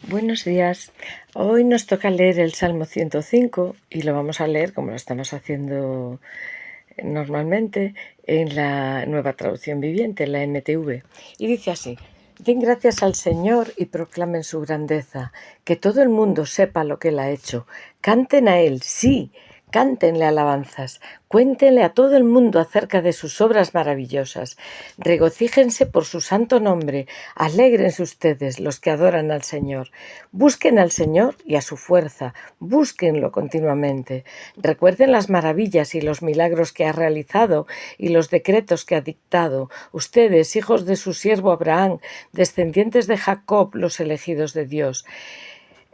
Buenos días. Hoy nos toca leer el Salmo 105 y lo vamos a leer como lo estamos haciendo normalmente en la Nueva Traducción Viviente, la NTV. Y dice así: den gracias al Señor y proclamen su grandeza, que todo el mundo sepa lo que Él ha hecho. Canten a Él, sí, cántenle alabanzas, cuéntenle a todo el mundo acerca de sus obras maravillosas. Regocíjense por su santo nombre, alégrense ustedes los que adoran al Señor. Busquen al Señor y a su fuerza, búsquenlo continuamente. Recuerden las maravillas y los milagros que ha realizado y los decretos que ha dictado. Ustedes, hijos de su siervo Abraham, descendientes de Jacob, los elegidos de Dios.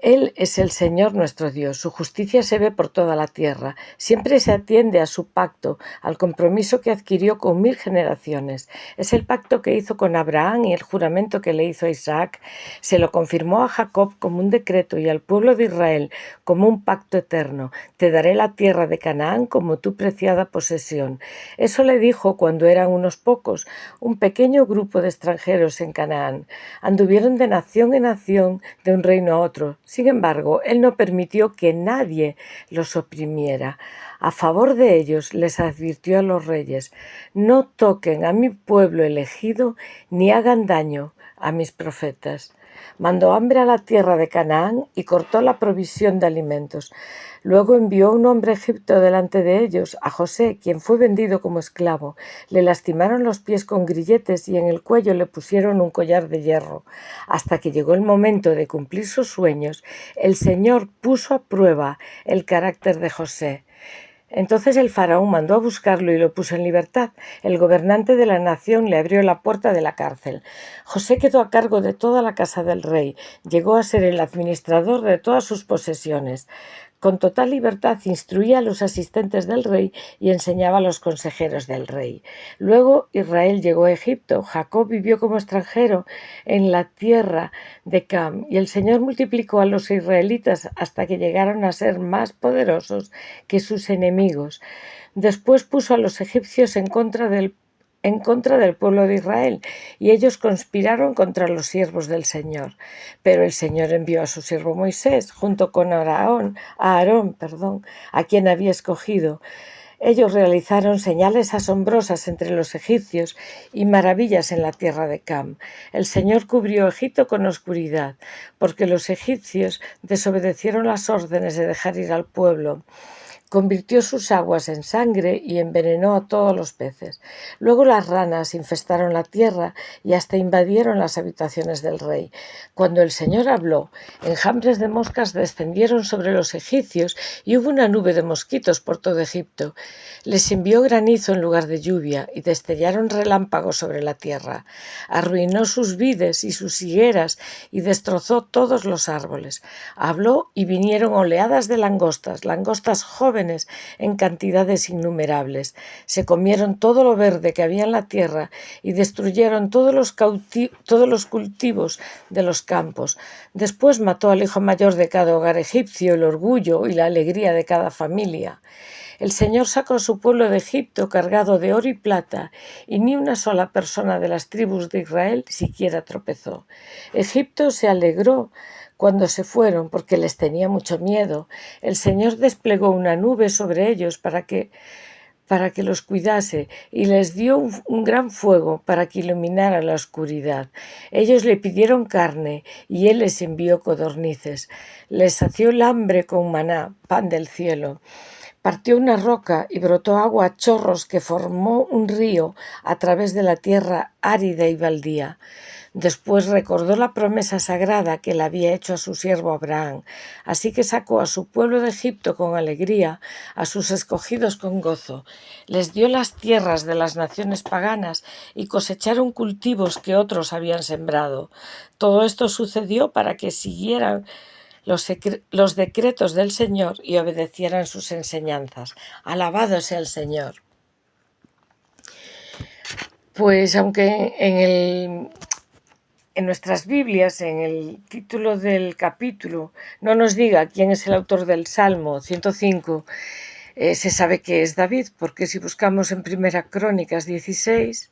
Él es el Señor nuestro Dios, su justicia se ve por toda la tierra, siempre se atiende a su pacto, al compromiso que adquirió con 1000 generaciones. Es el pacto que hizo con Abraham y el juramento que le hizo a Isaac. Se lo confirmó a Jacob como un decreto y al pueblo de Israel como un pacto eterno. Te daré la tierra de Canaán como tu preciada posesión. Eso le dijo cuando eran unos pocos, un pequeño grupo de extranjeros en Canaán. Anduvieron de nación en nación, de un reino a otro. Sin embargo, él no permitió que nadie los oprimiera. A favor de ellos les advirtió a los reyes: no toquen a mi pueblo elegido ni hagan daño a mis profetas. Mandó hambre a la tierra de Canaán y cortó la provisión de alimentos. Luego envió un hombre a Egipto delante de ellos, a José, quien fue vendido como esclavo. Le lastimaron los pies con grilletes y en el cuello le pusieron un collar de hierro. Hasta que llegó el momento de cumplir sus sueños, el Señor puso a prueba el carácter de José. Entonces el faraón mandó a buscarlo y lo puso en libertad. El gobernante de la nación le abrió la puerta de la cárcel. José quedó a cargo de toda la casa del rey. Llegó a ser el administrador de todas sus posesiones. Con total libertad instruía a los asistentes del rey y enseñaba a los consejeros del rey. Luego Israel llegó a Egipto. Jacob vivió como extranjero en la tierra de Cam, y el Señor multiplicó a los israelitas hasta que llegaron a ser más poderosos que sus enemigos. Después puso a los egipcios en contra del pueblo de Israel, y ellos conspiraron contra los siervos del Señor. Pero el Señor envió a su siervo Moisés, junto con Aarón, a quien había escogido. Ellos realizaron señales asombrosas entre los egipcios y maravillas en la tierra de Cam. El Señor cubrió Egipto con oscuridad, porque los egipcios desobedecieron las órdenes de dejar ir al pueblo. Convirtió sus aguas en sangre y envenenó a todos los peces. Luego las ranas infestaron la tierra y hasta invadieron las habitaciones del rey. Cuando el Señor habló, enjambres de moscas descendieron sobre los egipcios y hubo una nube de mosquitos por todo Egipto. Les envió granizo en lugar de lluvia y destellaron relámpagos sobre la tierra. Arruinó sus vides y sus higueras y destrozó todos los árboles. Habló y vinieron oleadas de langostas jóvenes en cantidades innumerables. Se comieron todo lo verde que había en la tierra y destruyeron todos los cultivos de los campos. Después mató al hijo mayor de cada hogar egipcio, el orgullo y la alegría de cada familia. El Señor sacó a su pueblo de Egipto cargado de oro y plata, y ni una sola persona de las tribus de Israel siquiera tropezó. Egipto se alegró cuando se fueron, porque les tenía mucho miedo. El Señor desplegó una nube sobre ellos para que los cuidase, y les dio un gran fuego para que iluminara la oscuridad. Ellos le pidieron carne, y él les envió codornices. Les sació el hambre con maná, pan del cielo. Partió una roca y brotó agua a chorros que formó un río a través de la tierra árida y baldía. Después recordó la promesa sagrada que le había hecho a su siervo Abraham. Así que sacó a su pueblo de Egipto con alegría, a sus escogidos con gozo. Les dio las tierras de las naciones paganas y cosecharon cultivos que otros habían sembrado. Todo esto sucedió para que siguieran los decretos del Señor y obedecieran sus enseñanzas. Alabado sea el Señor. Pues aunque en nuestras Biblias, en el título del capítulo, no nos diga quién es el autor del Salmo 105, Se sabe que es David, porque si buscamos en Primera Crónicas 16,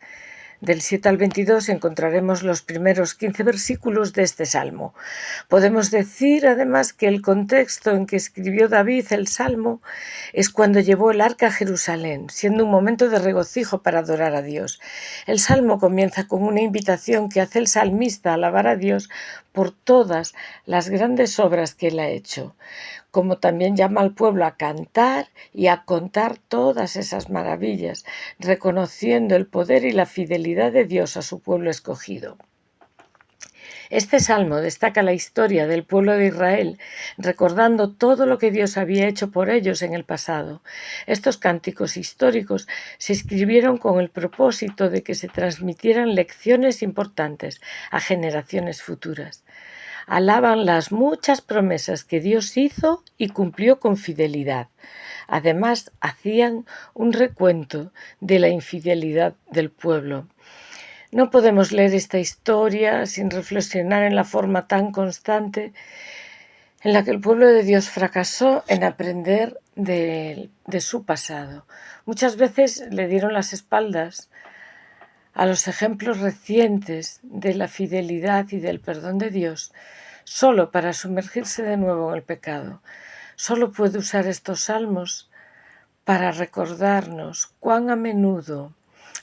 del 7 al 22, encontraremos los primeros 15 versículos de este salmo. Podemos decir, además, que el contexto en que escribió David el salmo es cuando llevó el arca a Jerusalén, siendo un momento de regocijo para adorar a Dios. El salmo comienza con una invitación que hace el salmista a alabar a Dios por todas las grandes obras que él ha hecho, como también llama al pueblo a cantar y a contar todas esas maravillas, reconociendo el poder y la fidelidad de Dios a su pueblo escogido. Este salmo destaca la historia del pueblo de Israel, recordando todo lo que Dios había hecho por ellos en el pasado. Estos cánticos históricos se escribieron con el propósito de que se transmitieran lecciones importantes a generaciones futuras. Alaban las muchas promesas que Dios hizo y cumplió con fidelidad. Además, hacían un recuento de la infidelidad del pueblo. No podemos leer esta historia sin reflexionar en la forma tan constante en la que el pueblo de Dios fracasó en aprender de su pasado. Muchas veces le dieron las espaldas a los ejemplos recientes de la fidelidad y del perdón de Dios, solo para sumergirse de nuevo en el pecado. Solo puede usar estos salmos para recordarnos cuán a menudo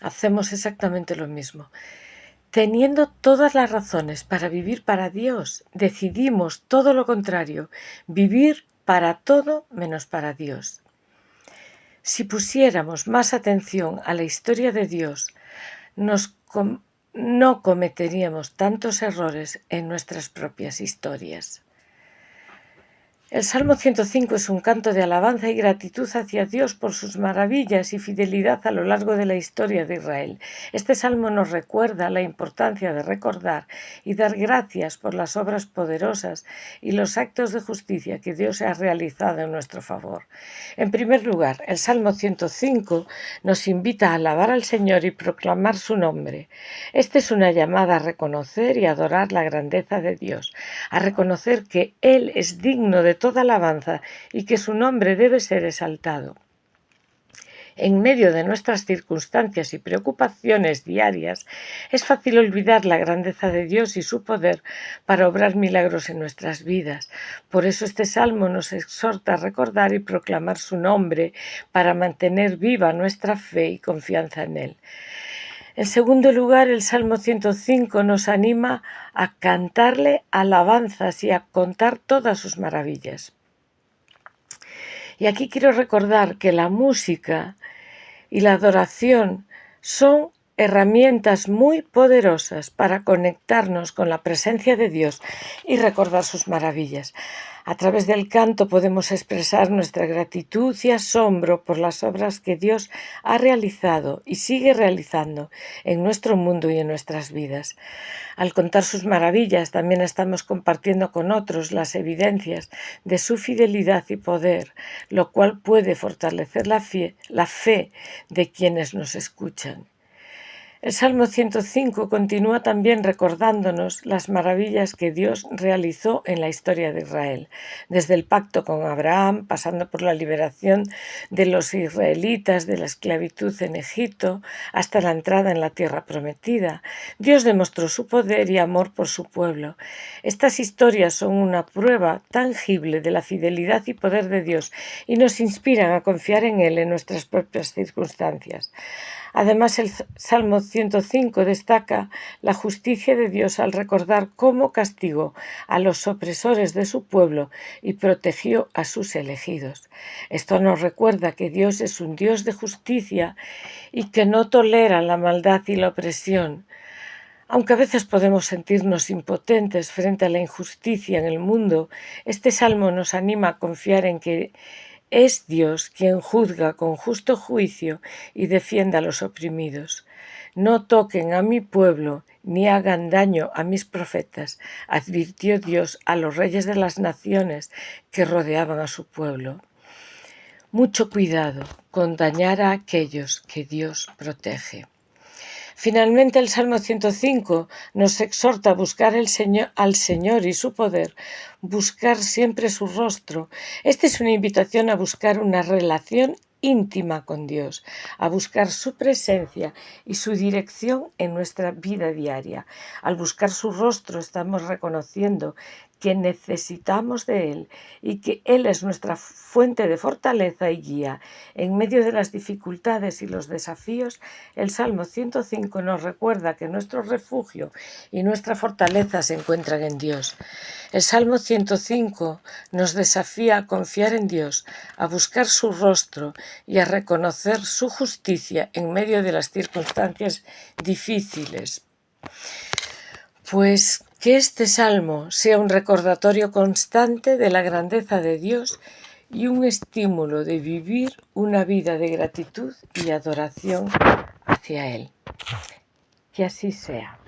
hacemos exactamente lo mismo. Teniendo todas las razones para vivir para Dios, decidimos todo lo contrario, vivir para todo menos para Dios. Si pusiéramos más atención a la historia de Dios, no cometeríamos tantos errores en nuestras propias historias. El Salmo 105 es un canto de alabanza y gratitud hacia Dios por sus maravillas y fidelidad a lo largo de la historia de Israel. Este salmo nos recuerda la importancia de recordar y dar gracias por las obras poderosas y los actos de justicia que Dios ha realizado en nuestro favor. En primer lugar, el Salmo 105 nos invita a alabar al Señor y proclamar su nombre. Esta es una llamada a reconocer y adorar la grandeza de Dios, a reconocer que Él es digno de toda alabanza y que su nombre debe ser exaltado. En medio de nuestras circunstancias y preocupaciones diarias, es fácil olvidar la grandeza de Dios y su poder para obrar milagros en nuestras vidas. Por eso este salmo nos exhorta a recordar y proclamar su nombre para mantener viva nuestra fe y confianza en Él. En segundo lugar, el Salmo 105 nos anima a cantarle alabanzas y a contar todas sus maravillas. Y aquí quiero recordar que la música y la adoración son herramientas muy poderosas para conectarnos con la presencia de Dios y recordar sus maravillas. A través del canto podemos expresar nuestra gratitud y asombro por las obras que Dios ha realizado y sigue realizando en nuestro mundo y en nuestras vidas. Al contar sus maravillas, también estamos compartiendo con otros las evidencias de su fidelidad y poder, lo cual puede fortalecer la fe de quienes nos escuchan. El Salmo 105 continúa también recordándonos las maravillas que Dios realizó en la historia de Israel, desde el pacto con Abraham, pasando por la liberación de los israelitas de la esclavitud en Egipto, hasta la entrada en la tierra prometida. Dios demostró su poder y amor por su pueblo. Estas historias son una prueba tangible de la fidelidad y poder de Dios y nos inspiran a confiar en Él en nuestras propias circunstancias. Además, el Salmo 105 destaca la justicia de Dios al recordar cómo castigó a los opresores de su pueblo y protegió a sus elegidos. Esto nos recuerda que Dios es un Dios de justicia y que no tolera la maldad y la opresión. Aunque a veces podemos sentirnos impotentes frente a la injusticia en el mundo, este salmo nos anima a confiar en que es Dios quien juzga con justo juicio y defiende a los oprimidos. No toquen a mi pueblo ni hagan daño a mis profetas, advirtió Dios a los reyes de las naciones que rodeaban a su pueblo. Mucho cuidado con dañar a aquellos que Dios protege. Finalmente, el Salmo 105 nos exhorta a buscar al Señor y su poder, buscar siempre su rostro. Esta es una invitación a buscar una relación íntima con Dios, a buscar su presencia y su dirección en nuestra vida diaria. Al buscar su rostro estamos reconociendo que necesitamos de Él y que Él es nuestra fuente de fortaleza y guía. En medio de las dificultades y los desafíos, el Salmo 105 nos recuerda que nuestro refugio y nuestra fortaleza se encuentran en Dios. El Salmo 105 nos desafía a confiar en Dios, a buscar su rostro y a reconocer su justicia en medio de las circunstancias difíciles. Pues que este salmo sea un recordatorio constante de la grandeza de Dios y un estímulo de vivir una vida de gratitud y adoración hacia Él. Que así sea.